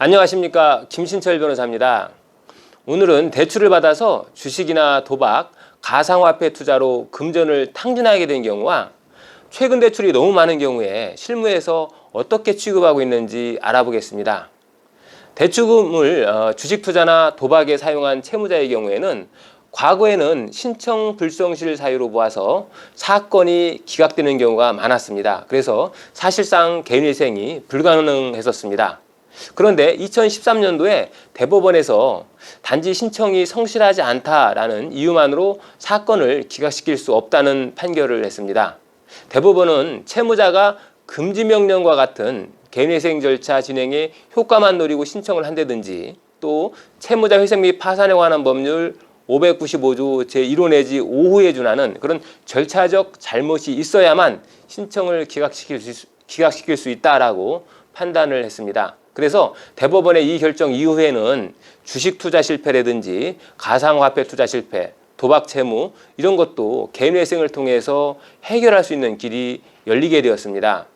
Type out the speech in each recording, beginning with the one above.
안녕하십니까, 김신철 변호사입니다. 오늘은 대출을 받아서 주식이나 도박, 가상화폐 투자로 금전을 탕진하게 된 경우와 최근 대출이 너무 많은 경우에 실무에서 어떻게 취급하고 있는지 알아보겠습니다. 대출금을 주식 투자나 도박에 사용한 채무자의 경우에는 과거에는 신청 불성실 사유로 보아서 사건이 기각되는 경우가 많았습니다. 그래서 사실상 개인회생이 불가능했었습니다. 그런데 2013년도에 대법원에서 단지 신청이 성실하지 않다라는 이유만으로 사건을 기각시킬 수 없다는 판결을 했습니다. 대법원은 채무자가 금지명령과 같은 개인회생 절차 진행에 효과만 노리고 신청을 한다든지, 또 채무자 회생 및 파산에 관한 법률 595조 제1호 내지 5호에 준하는 그런 절차적 잘못이 있어야만 신청을 기각시킬 수 있다라고 판단을 했습니다. 그래서 대법원의 이 결정 이후에는 주식 투자 실패라든지 가상화폐 투자 실패, 도박 채무 이런 것도 개인회생을 통해서 해결할 수 있는 길이 열리게 되었습니다.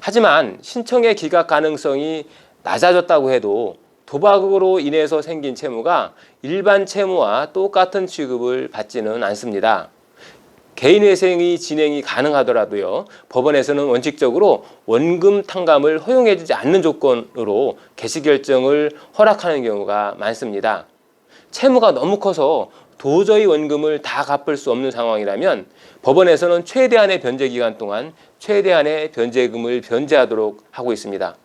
하지만 신청의 기각 가능성이 낮아졌다고 해도 도박으로 인해서 생긴 채무가 일반 채무와 똑같은 취급을 받지는 않습니다. 개인회생이 진행이 가능하더라도요, 법원에서는 원칙적으로 원금 탕감을 허용해주지 않는 조건으로 개시결정을 허락하는 경우가 많습니다. 채무가 너무 커서 도저히 원금을 다 갚을 수 없는 상황이라면 법원에서는 최대한의 변제기간 동안 최대한의 변제금을 변제하도록 하고 있습니다.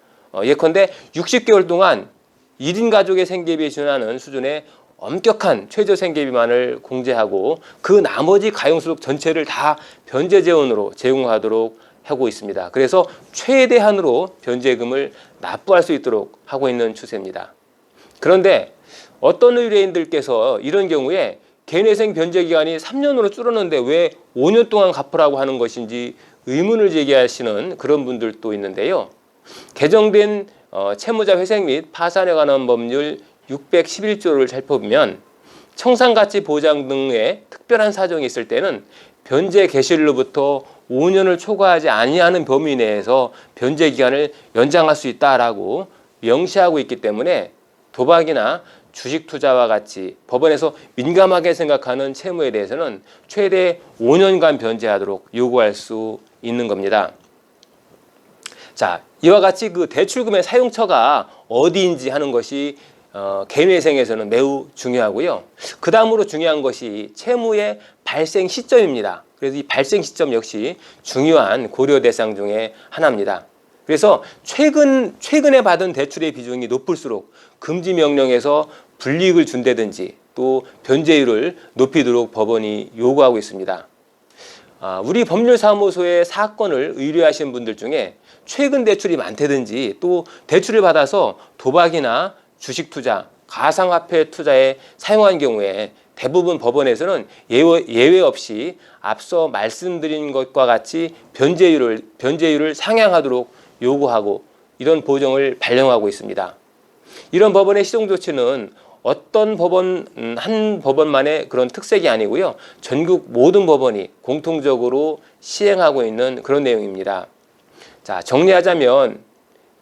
예컨대 60개월 동안 1인 가족의 생계비에 준하는 수준의 엄격한 최저 생계비만을 공제하고 그 나머지 가용수록 전체를 다 변제재원으로 제공하도록 하고 있습니다. 그래서 최대한으로 변제금을 납부할 수 있도록 하고 있는 추세입니다. 그런데 어떤 의뢰인들께서 이런 경우에 개인회생 변제기간이 3년으로 줄었는데 왜 5년 동안 갚으라고 하는 것인지 의문을 제기하시는 그런 분들도 있는데요. 개정된 채무자 회생 및 파산에 관한 법률 611조를 살펴보면 청산가치 보장 등의 특별한 사정이 있을 때는 변제 개시일로부터 5년을 초과하지 아니하는 범위 내에서 변제 기간을 연장할 수 있다라고 명시하고 있기 때문에 도박이나 주식 투자와 같이 법원에서 민감하게 생각하는 채무에 대해서는 최대 5년간 변제하도록 요구할 수 있는 겁니다. 자, 이와 같이 그 대출금의 사용처가 어디인지 하는 것이 개인회생에서는 매우 중요하고요. 그 다음으로 중요한 것이 채무의 발생 시점입니다. 그래서 이 발생 시점 역시 중요한 고려 대상 중에 하나입니다. 그래서 최근에 받은 대출의 비중이 높을수록 금지 명령에서 불이익을 준다든지 또 변제율을 높이도록 법원이 요구하고 있습니다. 우리 법률사무소에 사건을 의뢰하신 분들 중에 최근 대출이 많다든지 또 대출을 받아서 도박이나 주식 투자, 가상화폐 투자에 사용한 경우에 대부분 법원에서는 예외 없이 앞서 말씀드린 것과 같이 변제율을 상향하도록 요구하고 이런 보정을 발령하고 있습니다. 이런 법원의 시정 조치는 어떤 한 법원만의 그런 특색이 아니고요. 전국 모든 법원이 공통적으로 시행하고 있는 그런 내용입니다. 자, 정리하자면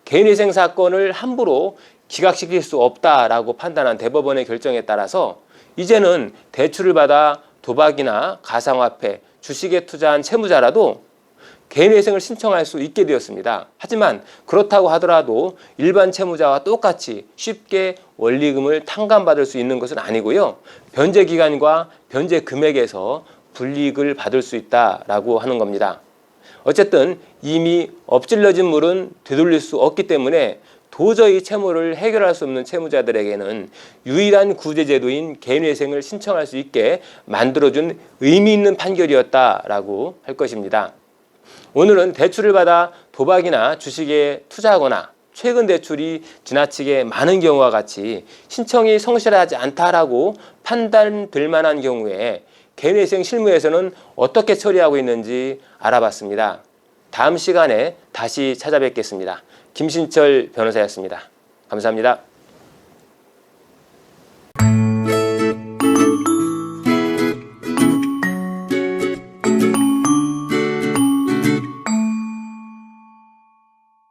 개인회생 사건을 함부로 기각시킬 수 없다라고 판단한 대법원의 결정에 따라서 이제는 대출을 받아 도박이나 가상화폐, 주식에 투자한 채무자라도 개인회생을 신청할 수 있게 되었습니다. 하지만 그렇다고 하더라도 일반 채무자와 똑같이 쉽게 원리금을 탕감받을 수 있는 것은 아니고요. 변제기간과 변제 금액에서 불이익을 받을 수 있다라고 하는 겁니다. 어쨌든 이미 엎질러진 물은 되돌릴 수 없기 때문에 도저히 채무를 해결할 수 없는 채무자들에게는 유일한 구제제도인 개인회생을 신청할 수 있게 만들어준 의미 있는 판결이었다라고 할 것입니다. 오늘은 대출을 받아 도박이나 주식에 투자하거나 최근 대출이 지나치게 많은 경우와 같이 신청이 성실하지 않다라고 판단될 만한 경우에 개인회생 실무에서는 어떻게 처리하고 있는지 알아봤습니다. 다음 시간에 다시 찾아뵙겠습니다. 김신철 변호사였습니다. 감사합니다.